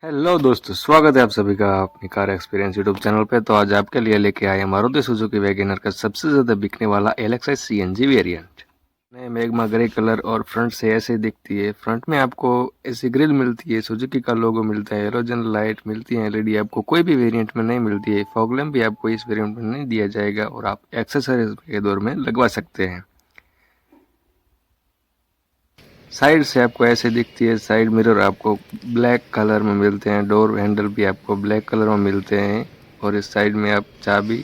Hello दोस्तों, स्वागत है आप सभी का अपनी कार एक्सपीरियंस यूट्यूब चैनल पे। तो आज आपके लिए लेके आए मारुति सुजुकी वैगनर का सबसे ज़्यादा बिकने वाला एलएक्सआई सीएनजी वेरिएंट। नए मैग्मा ग्रे कलर और फ्रंट से ऐसे दिखती है। फ्रंट में आपको ऐसी ग्रिल मिलती है, सुजुकी का लोगो मिलता है, हेलोजन लाइट मिलती है, एलईडी आपको कोई भी वेरिएंट में नहीं मिलती है। फॉग लैम्प भी आपको इस वेरिएंट में नहीं दिया जाएगा और आप एक्सेसरीज के दौर में लगवा सकते हैं। साइड से आपको ऐसे दिखती है। साइड मिरर आपको ब्लैक कलर में मिलते हैं। डोर हैंडल भी आपको ब्लैक कलर में मिलते हैं और इस साइड में आप चाबी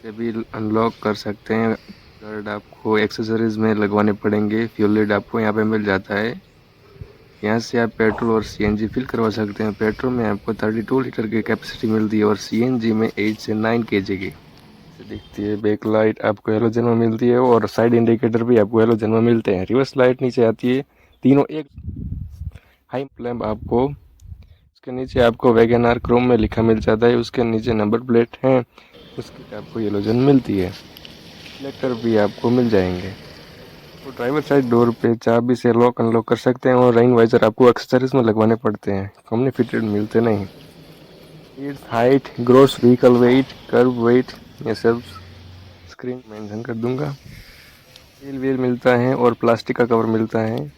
से भी अनलॉक कर सकते हैं। गार्ड आपको एक्सेसरीज में लगवाने पड़ेंगे। फ्यूल लिड आपको यहाँ पे मिल जाता है। यहाँ से आप पेट्रोल और सीएनजी फिल करवा सकते हैं। पेट्रोल में आपको 32 लीटर की कैपेसिटी मिलती है और सीएनजी में 8 से 9 केजी की दिखती है। बैक लाइट आपको हेलोजन में मिलती है और साइड इंडिकेटर भी आपको हेलोजन में मिलते हैं। रिवर्स लाइट नीचे आती है। तीनों एक हाई लैम्प आपको उसके नीचे आपको वैगनआर क्रोम में लिखा मिल जाता है। उसके नीचे नंबर प्लेट है, उसकी आपको हेलोजन मिलती है। रिफ्लेक्टर भी आपको मिल जाएंगे। तो ड्राइवर साइड डोर पे चाबी से लॉक अनलॉक कर सकते हैं और रेन वाइजर आपको एक्सेसरीज में लगवाने पड़ते हैं, कंपनी फिटेड मिलते नहीं। Height, gross vehicle wait, curve wait, ये सब स्क्रीन मेंशन कर दूंगा। व्हील व्हील मिलता है और प्लास्टिक का कवर मिलता है।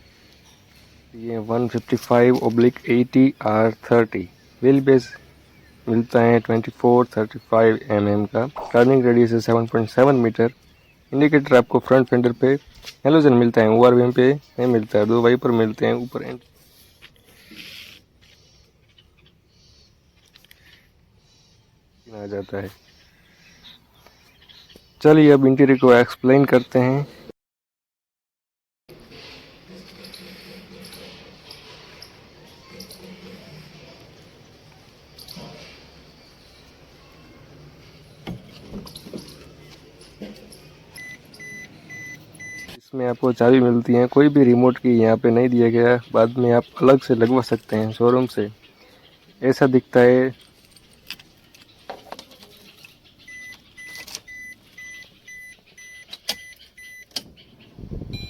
ये 155/80R30 व्हील बेस मिलता है। 24-35 mm का टर्निंग रेडियस है 7.7 मीटर। इंडिकेटर आपको फ्रंट फेंडर पे हेलोजन मिलता है, ओवरवीम पे नहीं मिलता है। 2 वाइपर मिलते हैं ऊपर एंड आ जाता है। चलिए अब इंटीरियर को एक्सप्लेन करते हैं। इसमें आपको चाबी मिलती है, कोई भी रिमोट की यहाँ पे नहीं दिया गया। बाद में आप अलग से लगवा सकते हैं शोरूम से। ऐसा दिखता है।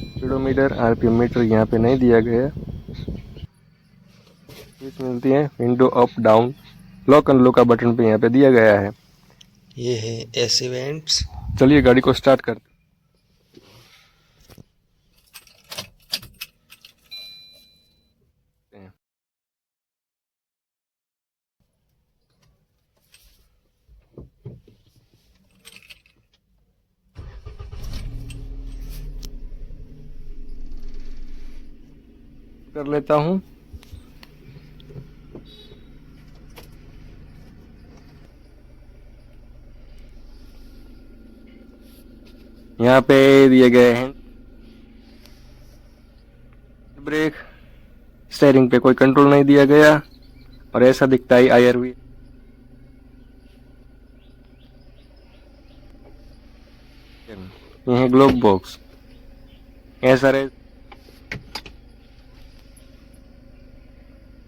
स्पीडोमीटर, आरपीएम मीटर यहाँ पे नहीं दिया गया। स्विच मिलती है, window up down, lock unlock का बटन पे यहाँ पे दिया गया है। ये है एसी वेंट्स। चलिए गाड़ी को स्टार्ट करते हैं। कर लेता हूँ। यहाँ पे दिए गए हैं ब्रेक। स्टीयरिंग पे कोई कंट्रोल नहीं दिया गया और ऐसा दिखता है आईआरवी। ये है ग्लोब बॉक्स। ऐसा रहे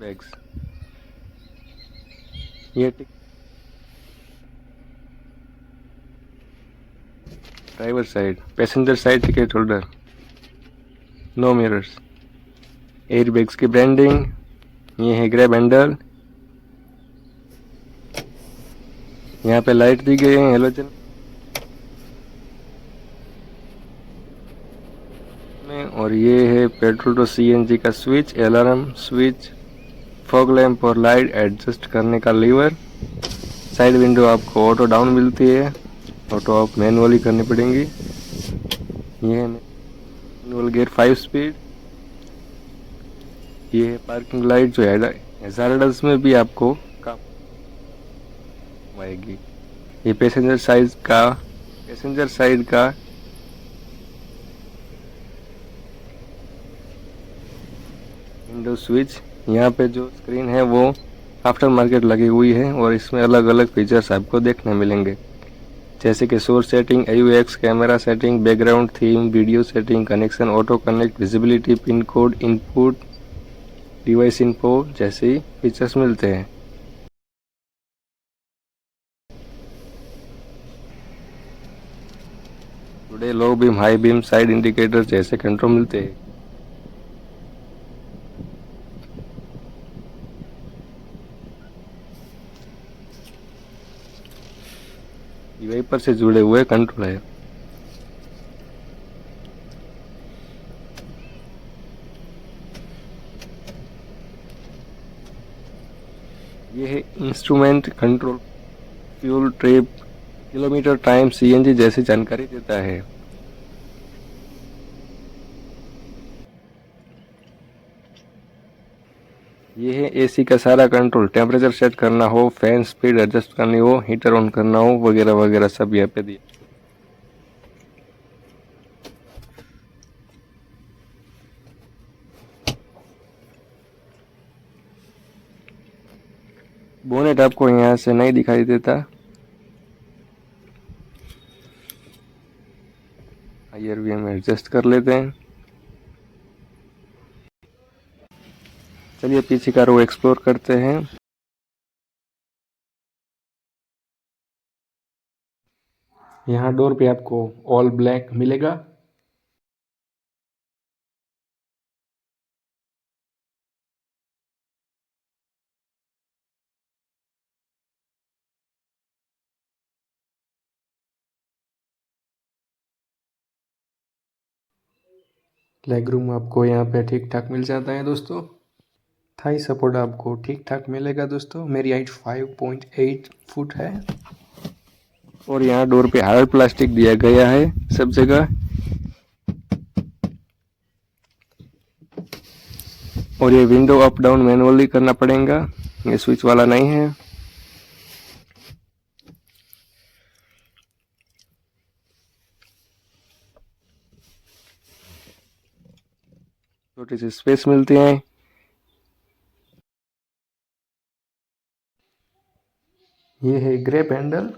बैग्स। ये driver side, passenger side ticket holder, no mirrors, air bags की ब्रांडिंग। ये है ग्रैब हैंडल। यहाँ पे लाइट दी गई है हेलोजन में। और ये है पेट्रोल टू सीएनजी का switch, alarm switch, fog lamp और लाइट एडजस्ट करने का लीवर। साइड विंडो आपको ऑटो डाउन मिलती है, ऑटो ऑफ मैनुअली करनी पड़ेंगी। ये है मैनुअल गियर 5 स्पीड। ये है पार्किंग लाइट जो हैजार्डस में भी आपको काम आएगी। ये पैसेंजर साइड का विंडो स्विच। यहाँ पे जो स्क्रीन है वो आफ्टर मार्केट लगी हुई है और इसमें अलग अलग फीचर्स आपको देखने मिलेंगे, जैसे कि source setting, AUX, camera setting, background theme, video setting, connection, auto connect, visibility, pin code, input, device info जैसे फीचर्स मिलते हैं। Today low beam, high beam, side indicator जैसे कंट्रोल मिलते हैं। ये वाइपर से जुड़े हुए कंट्रोल है। ये है instrument control. Fuel, trip, kilometre, time, CNG जैसी जानकारी देता है। ये है एसी का सारा कंट्रोल। टेम्परेचर सेट करना हो, फैन स्पीड एडजस्ट करनी हो, हीटर ऑन करना हो वगैरह वगैरह सब यहाँ पे दिया। बोनेट आपको यहाँ से नहीं दिखाई देता। आइए भी हम एडजस्ट कर लेते हैं। चलिए पीछे का रो एक्सप्लोर करते हैं। यहाँ डोर पे आपको ऑल ब्लैक मिलेगा। लेग रूम आपको यहाँ पे ठीक ठाक मिल जाता है दोस्तों। थाई सपोर्ट आपको ठीक ठाक मिलेगा दोस्तों। मेरी हाइट 5.8 फुट है। और यहाँ डोर पे हार्ड प्लास्टिक दिया गया है सब जगह। और ये विंडो अप डाउन मैनुअली करना पड़ेगा, ये स्विच वाला नहीं है। छोटी सी स्पेस मिलती है। ये है ग्रेप हैंडल।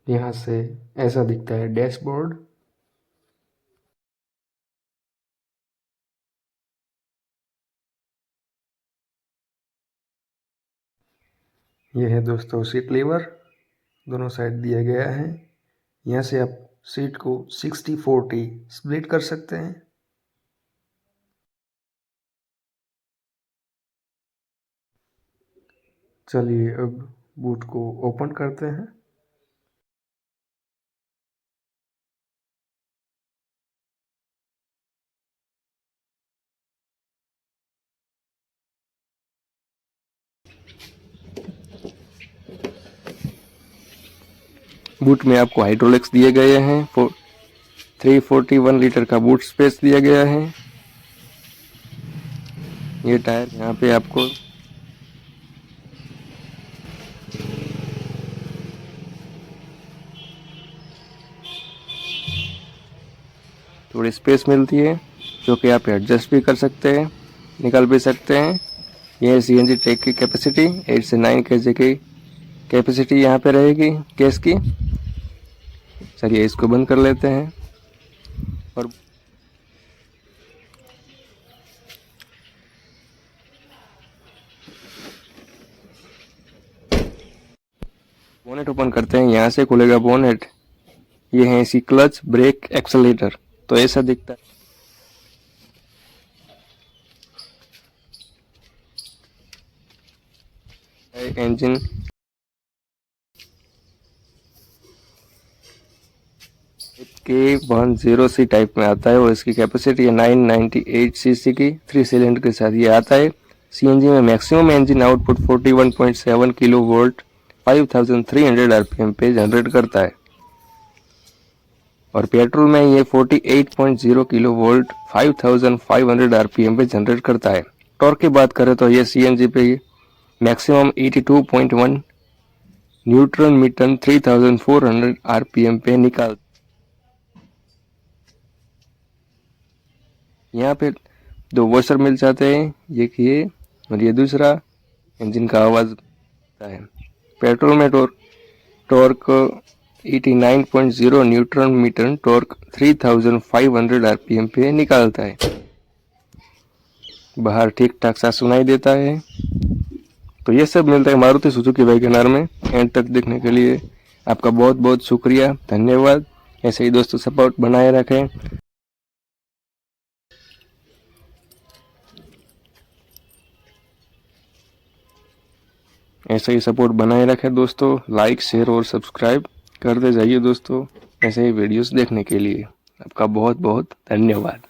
यहाँ से ऐसा दिखता है डैशबोर्ड। ये है दोस्तों सीट लीवर, दोनों साइड दिया गया है। यहाँ से आप सीट को 60-40 स्प्लिट कर सकते हैं। चलिए अब बूट को ओपन करते हैं। बूट में आपको हाइड्रोलिक्स दिए गए हैं। 341 लीटर का बूट स्पेस दिया गया है। ये टायर यहाँ पे आपको थोड़ी स्पेस मिलती है जो कि आप एडजस्ट भी कर सकते हैं, निकाल भी सकते हैं। यह सीएनजी टैंक की कैपेसिटी 8 से 9 केजी की कैपेसिटी यहाँ पे रहेगी गैस की। चलिए इसको बंद कर लेते हैं। और बोनेट ओपन करते हैं। यहाँ से खुलेगा बोनेट। ये है इसी क्लच, ब्रेक, एक्सेलेरेटर। तो ऐसा दिखता है। इंजन K10C टाइप में आता है और इसकी कैपेसिटी है 998 सीसी की। 3 सिलेंडर के साथ ये आता है। सीएनजी में maximum engine output 41.7 kilo volt 5300 RPM पे जनरेट करता है। और पेट्रोल में ये 48.0 किलो वोल्ट 5500 आरपीएम पे जनरेट करता है। टॉर्क की बात करें तो ये सीएनजी पे मैक्सिमम 82.1 न्यूटन मीटर 3400 आरपीएम पे निकाल। यहाँ पे 2 वॉशर मिल जाते हैं, एक ये और ये दूसरा। इंजन का आवाज है। पेट्रोल में torque 89.0 newton metre torque 3500 RPM पे निकालता है। बाहर ठीक ठाक सा सुनाई देता है। तो ये सब मिलता है मारुति सुजुकी वैगनआर में। एंड तक देखने के लिए आपका बहुत बहुत शुक्रिया, धन्यवाद। ऐसे ही दोस्तों सपोर्ट बनाए रखें। ऐसे ही सपोर्ट बनाए रखें दोस्तों, लाइक शेयर और सब्सक्राइब करते जाइए दोस्तों ऐसे ही वीडियोस देखने के लिए। आपका बहुत बहुत धन्यवाद।